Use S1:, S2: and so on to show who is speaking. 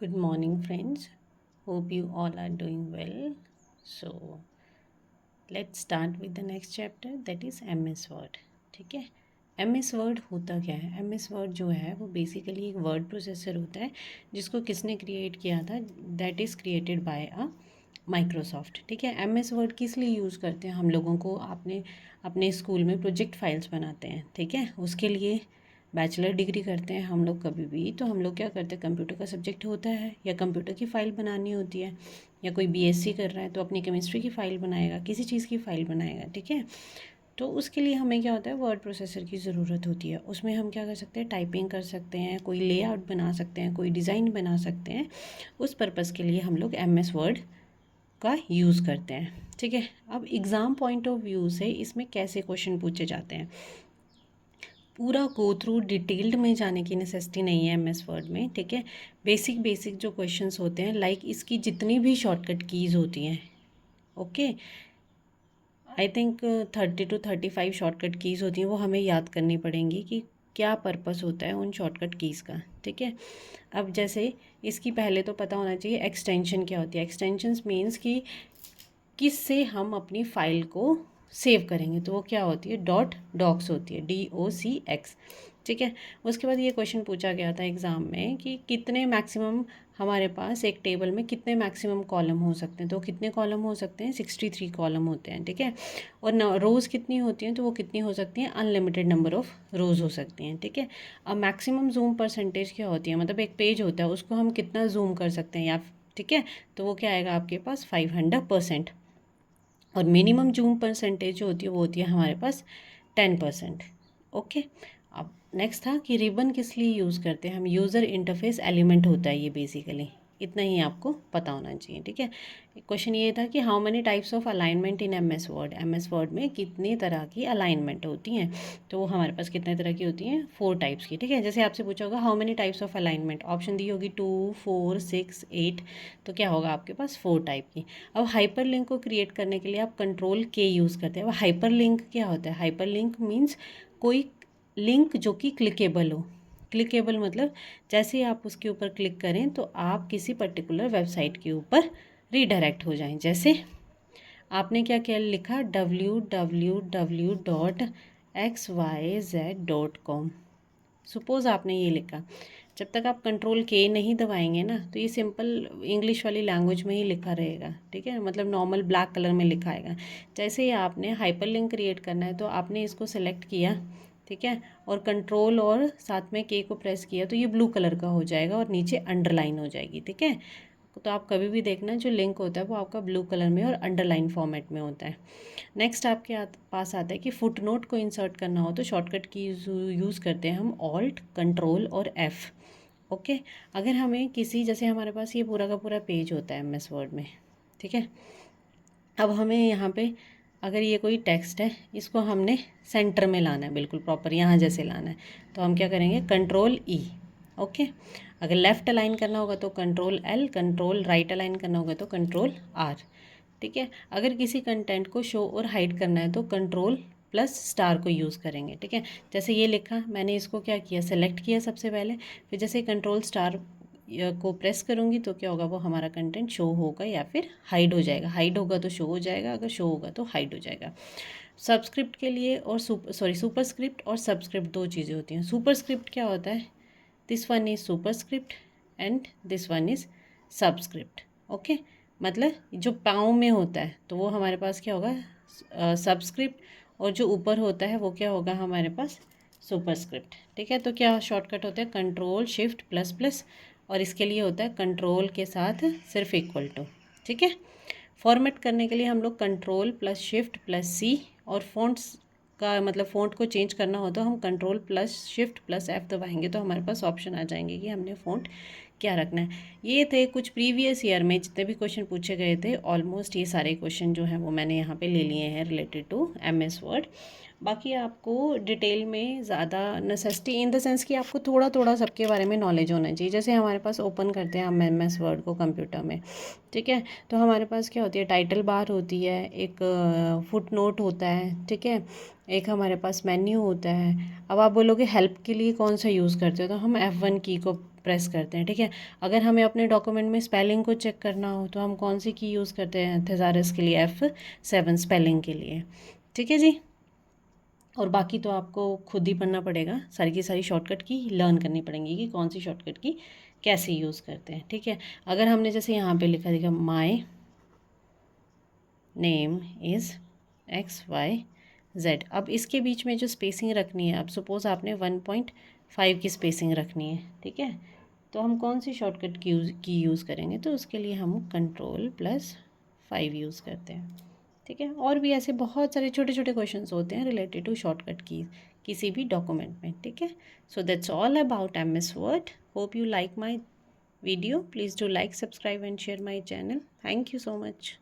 S1: Good morning, friends. Hope you all are doing well. So, let's start with the next chapter, that is MS Word. ठीक है, MS Word होता क्या है? MS Word जो है वो बेसिकली एक वर्ड प्रोसेसर होता है जिसको किसने क्रिएट किया था? That is created by a Microsoft. ठीक है, MS Word किस लिए यूज़ करते हैं हम लोगों को? आपने अपने स्कूल में प्रोजेक्ट फाइल्स बनाते हैं, ठीक है, उसके लिए बैचलर डिग्री करते हैं हम लोग कभी भी, तो हम लोग क्या करते हैं, कंप्यूटर का सब्जेक्ट होता है या कंप्यूटर की फ़ाइल बनानी होती है, या कोई बीएससी कर रहा है तो अपनी केमिस्ट्री की फ़ाइल बनाएगा, किसी चीज़ की फ़ाइल बनाएगा। ठीक है, तो उसके लिए हमें क्या होता है, वर्ड प्रोसेसर की ज़रूरत होती है। उसमें हम क्या कर सकते हैं, टाइपिंग कर सकते हैं, कोई लेआउट बना सकते हैं, कोई डिज़ाइन बना सकते हैं। उस पर्पज़ के लिए हम लोग MS वर्ड का यूज़ करते हैं। ठीक है, अब एग्ज़ाम पॉइंट ऑफ व्यू से इसमें कैसे क्वेश्चन पूछे जाते हैं, पूरा गो थ्रू डिटेल्ड में जाने की नेसेसिटी नहीं है MS वर्ड में। ठीक है, बेसिक बेसिक जो क्वेश्चंस होते हैं, लाइक इसकी जितनी भी शॉर्टकट कीज़ होती हैं, okay, I think 30 to 35 shortcut keys होती हैं, वो हमें याद करनी पड़ेंगी कि क्या पर्पस होता है उन शॉर्टकट कीज़ का। ठीक है, अब जैसे इसकी पहले तो पता होना चाहिए एक्सटेंशन क्या होती है। एक्सटेंशंस मीन्स कि किससे हम अपनी फ़ाइल को सेव करेंगे, तो वो क्या होती है, डॉट डॉक्स होती है, DOCX। ठीक है, उसके बाद ये क्वेश्चन पूछा गया था एग्ज़ाम में कि कितने मैक्सिमम हमारे पास एक टेबल में कितने मैक्सिमम कॉलम हो सकते हैं, तो कितने कॉलम हो सकते हैं, 63 कॉलम होते हैं। ठीक है, और रोज़ कितनी होती हैं, तो वो कितनी हो सकती हैं, अनलिमिटेड नंबर ऑफ़ रोज़ हो सकती हैं। ठीक है, अब मैक्सिमम जूम परसेंटेज क्या होती है, मतलब एक पेज होता है उसको हम कितना जूम कर सकते हैं, या ठीक है, तो वो क्या आएगा आपके पास 500%। और मिनिमम जूम परसेंटेज जो होती है वो होती है हमारे पास 10%। ओके, अब नेक्स्ट था कि रिबन किस लिए यूज़ करते हैं हम, यूज़र इंटरफेस एलिमेंट होता है ये बेसिकली, इतना ही आपको पता होना चाहिए। ठीक है, क्वेश्चन ये था कि how many types of alignment in MS word में कितनी तरह की अलाइनमेंट होती हैं, तो वो हमारे पास कितने तरह की होती हैं, 4 टाइप्स की। ठीक है, जैसे आपसे पूछा होगा how many types of alignment, option दी होगी 2, 4, 6, 8, तो क्या होगा आपके पास 4 टाइप की। अब हाइपर लिंक को क्रिएट करने के लिए आप Ctrl K यूज़ करते हैं। अब हाइपर लिंक क्या होता है, हाइपर लिंक मीन्स कोई लिंक जो कि क्लिकेबल हो। क्लिकेबल मतलब जैसे ही आप उसके ऊपर क्लिक करें तो आप किसी पर्टिकुलर वेबसाइट के ऊपर रीडायरेक्ट हो जाएं। जैसे आपने क्या क्या लिखा, www.xyz.com, सपोज़ आपने ये लिखा, जब तक आप Ctrl K नहीं दबाएंगे ना तो ये सिंपल इंग्लिश वाली लैंग्वेज में ही लिखा रहेगा। ठीक है, मतलब नॉर्मल ब्लैक कलर में लिखा आएगा। जैसे ही आपने हाइपर लिंक क्रिएट करना है तो आपने इसको सेलेक्ट किया, ठीक है, और कंट्रोल और साथ में K को प्रेस किया तो ये ब्लू कलर का हो जाएगा और नीचे अंडरलाइन हो जाएगी। ठीक है, तो आप कभी भी देखना जो लिंक होता है वो आपका ब्लू कलर में और अंडरलाइन फॉर्मेट में होता है। नेक्स्ट आपके पास आता है कि फुट नोट को इंसर्ट करना हो तो शॉर्टकट की यूज़ करते हैं हम ऑल्ट, कंट्रोल और F। ओके, अगर हमें किसी, जैसे हमारे पास ये पूरा का पूरा पेज होता है MS वर्ड में, ठीक है, अब हमें यहाँ पे अगर ये कोई टेक्स्ट है इसको हमने सेंटर में लाना है, बिल्कुल प्रॉपर यहाँ जैसे लाना है, तो हम क्या करेंगे, Ctrl E। ओके, अगर लेफ़्ट अलाइन करना होगा तो Ctrl L, control right align करना होगा तो Ctrl R। ठीक है, अगर किसी कंटेंट को शो और हाइड करना है तो Ctrl+* को यूज़ करेंगे। ठीक है, जैसे ये लिखा, मैंने इसको क्या किया, सेलेक्ट किया सबसे पहले, फिर जैसे Ctrl* को प्रेस करूँगी तो क्या होगा, वो हमारा कंटेंट शो होगा या फिर हाइड हो जाएगा। हाइड होगा तो शो हो जाएगा, अगर शो होगा तो हाइड हो जाएगा। सबस्क्रिप्ट के लिए और सुपरस्क्रिप्ट और सबस्क्रिप्ट दो चीज़ें होती हैं। सुपरस्क्रिप्ट क्या होता है, this one is superscript and this one is subscript. Okay, मतलब जो पाँव में होता है तो वो हमारे पास क्या होगा, सबस्क्रिप्ट, और जो ऊपर होता है वो क्या होगा हमारे पास, सुपरस्क्रिप्ट। ठीक है, तो क्या शॉर्टकट होता है, Ctrl++, और इसके लिए होता है कंट्रोल के साथ सिर्फ इक्वल टू। ठीक है, फॉर्मेट करने के लिए हम लोग Ctrl+Shift+C, और फ़ॉन्ट्स का मतलब फ़ॉन्ट को चेंज करना हो तो हम Ctrl+Shift+F दबाएंगे तो हमारे पास ऑप्शन आ जाएंगे कि हमने फ़ॉन्ट क्या रखना है। ये थे कुछ प्रीवियस ईयर में जितने भी क्वेश्चन पूछे गए थे, ऑलमोस्ट ये सारे क्वेश्चन जो हैं वो मैंने यहाँ पे ले लिए हैं रिलेटेड टू MS वर्ड। बाकी आपको डिटेल में ज़्यादा नेसेसिटी इन द सेंस कि आपको थोड़ा थोड़ा सबके बारे में नॉलेज होना चाहिए। जैसे हमारे पास ओपन करते हैं हम एम एस वर्ड को कंप्यूटर में, ठीक है, तो हमारे पास क्या होती है, टाइटल बार होती है, एक फुट नोट होता है, ठीक है, एक हमारे पास मेन्यू होता है। अब आप बोलोगे हेल्प के लिए कौन सा यूज़ करते हो, तो हम F1 की को प्रेस करते हैं, ठीक है। अगर हमें अपने डॉक्यूमेंट में स्पेलिंग को चेक करना हो तो हम कौन सी की यूज़ करते हैं, थेसारस के लिए F7 स्पेलिंग के लिए, ठीक है जी। और बाकी तो आपको खुद ही पढ़ना पड़ेगा, सारी की सारी शॉर्टकट की लर्न करनी पड़ेंगी कि कौन सी शॉर्टकट की कैसे यूज़ करते हैं, ठीक है। अगर हमने जैसे यहाँ पे लिखा देखा माई नेम इज़ XYZ, अब इसके बीच में जो स्पेसिंग रखनी है, अब सपोज़ आपने 1.5 की स्पेसिंग रखनी है, ठीक है, तो हम कौन सी शॉर्टकट की यूज़ करेंगे, तो उसके लिए हम Ctrl+5 यूज़ करते हैं, ठीक है। और भी ऐसे बहुत सारे छोटे छोटे क्वेश्चंस होते हैं रिलेटेड टू शॉर्टकट की किसी भी डॉक्यूमेंट में, ठीक है। So that's all about MS word. Hope you like my video, please do like, subscribe and share my channel. Thank you so much.